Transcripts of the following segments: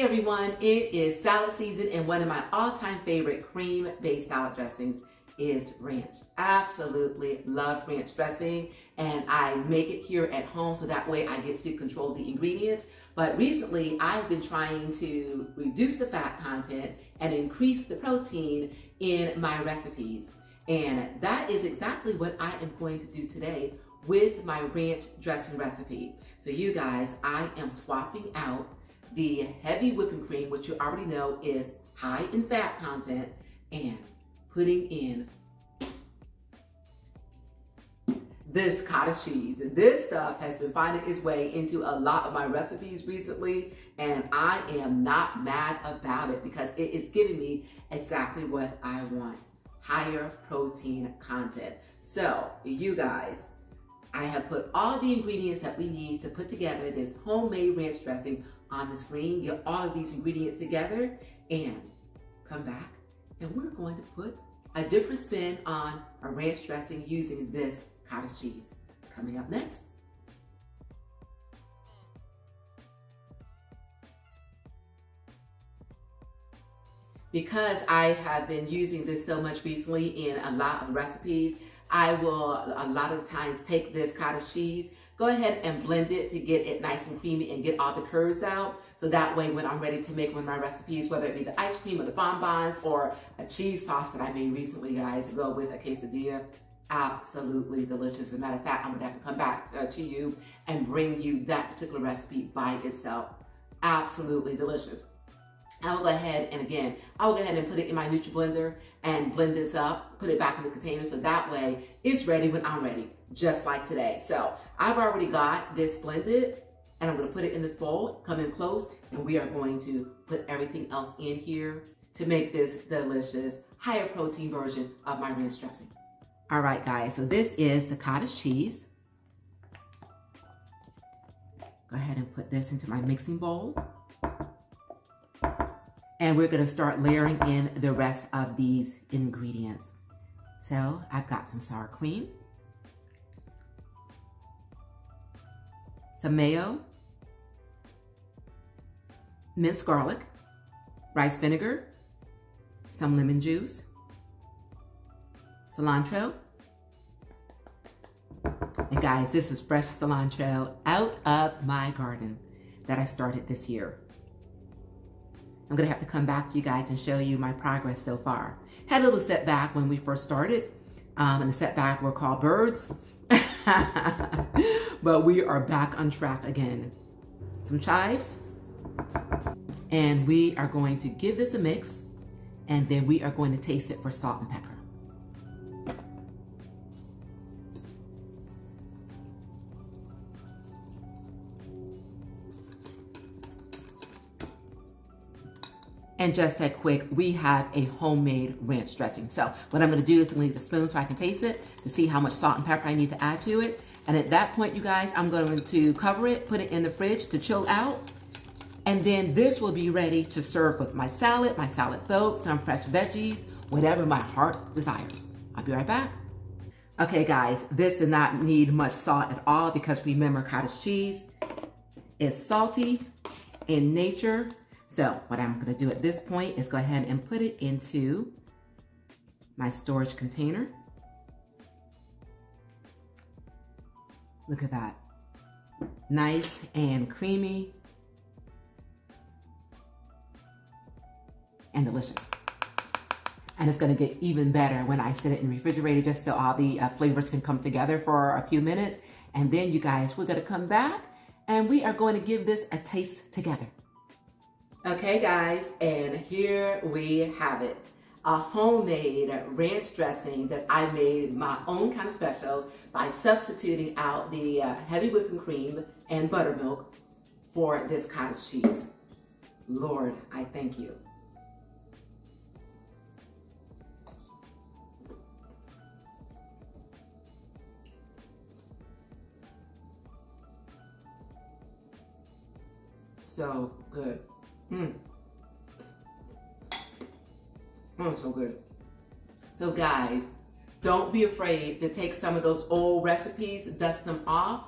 everyone, it is salad season and one of my all-time favorite cream-based salad dressings is ranch. Absolutely love ranch dressing, and I make it here at home so that way I get to control the ingredients. But recently I've been trying to reduce the fat content and increase the protein in my recipes. And that is exactly what I am going to do today with my ranch dressing recipe. So you guys, I am swapping out the heavy whipping cream, which you already know is high in fat content, and putting in this cottage cheese. This stuff has been finding its way into a lot of my recipes recently, and I am not mad about it because it is giving me exactly what I want: higher protein content. So you guys, I have put all the ingredients that we need to put together this homemade ranch dressing on the screen. Get all of these ingredients together and come back, and we're going to put a different spin on a ranch dressing using this cottage cheese. Coming up next. Because I have been using this so much recently in a lot of recipes, I will a lot of times take this cottage cheese, go ahead and blend it to get it nice and creamy and get all the curds out. So that way when I'm ready to make one of my recipes, whether it be the ice cream or the bonbons or a cheese sauce that I made recently, guys, to go with a quesadilla, absolutely delicious. As a matter of fact, I'm gonna have to come back to you and bring you that particular recipe by itself. Absolutely delicious. I will go ahead and again, I will go ahead and put it in my NutriBlender and blend this up, put it back in the container so that way it's ready when I'm ready, just like today. So I've already got this blended and I'm gonna put it in this bowl, come in close, and we are going to put everything else in here to make this delicious, higher protein version of my ranch dressing. All right, guys, so this is the cottage cheese. Go ahead and put this into my mixing bowl. And we're gonna start layering in the rest of these ingredients. So I've got some sour cream, some mayo, minced garlic, rice vinegar, some lemon juice, cilantro. And guys, this is fresh cilantro out of my garden that I started this year. I'm gonna have to come back to you guys and show you my progress so far. Had a little setback when we first started, and the setback were called birds, but we are back on track again. Some chives, and we are going to give this a mix, and then we are going to taste it for salt and pepper. And just that quick, we have a homemade ranch dressing. So what I'm gonna do is I'm gonna get a spoon so I can taste it to see how much salt and pepper I need to add to it. And at that point, you guys, I'm going to cover it, put it in the fridge to chill out. And then this will be ready to serve with my salad boat, some fresh veggies, whatever my heart desires. I'll be right back. Okay guys, this does not need much salt at all because remember, cottage cheese is salty in nature. So what I'm gonna do at this point is go ahead and put it into my storage container. Look at that. Nice and creamy and delicious. And it's gonna get even better when I set it in the refrigerator just so all the flavors can come together for a few minutes. And then you guys, we're gonna come back and we are going to give this a taste together. Okay guys, and here we have it. A homemade ranch dressing that I made my own kind of special by substituting out the heavy whipping cream and buttermilk for this cottage cheese. Lord, I thank you. So good. Oh, so good. So guys, don't be afraid to take some of those old recipes, dust them off,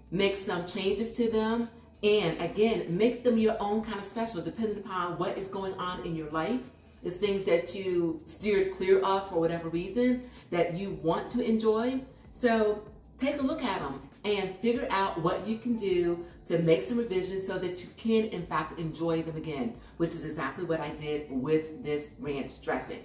make some changes to them, And again, make them your own kind of special, depending upon what is going on in your life. It's things that you steered clear of for whatever reason that you want to enjoy. So take a look at them and figure out what you can do to make some revisions so that you can, in fact, enjoy them again, which is exactly what I did with this ranch dressing.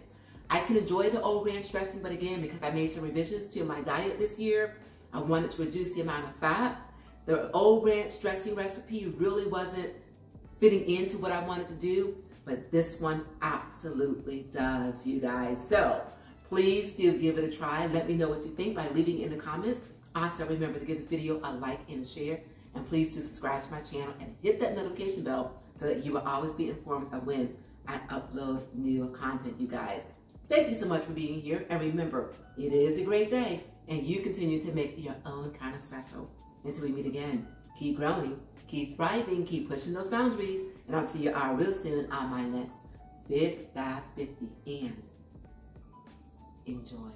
I can enjoy the old ranch dressing, but again, because I made some revisions to my diet this year, I wanted to reduce the amount of fat. The old ranch dressing recipe really wasn't fitting into what I wanted to do, but this one absolutely does, you guys. So please do give it a try. Let me know what you think by leaving in the comments. Also, remember to give this video a like and a share. And please do subscribe to my channel and hit that notification bell so that you will always be informed of when I upload new content, you guys. Thank you so much for being here. And remember, it is a great day and you continue to make your own kind of special. Until we meet again, keep growing, keep thriving, keep pushing those boundaries. And I'll see you all real soon on my next Fit 550 and enjoy.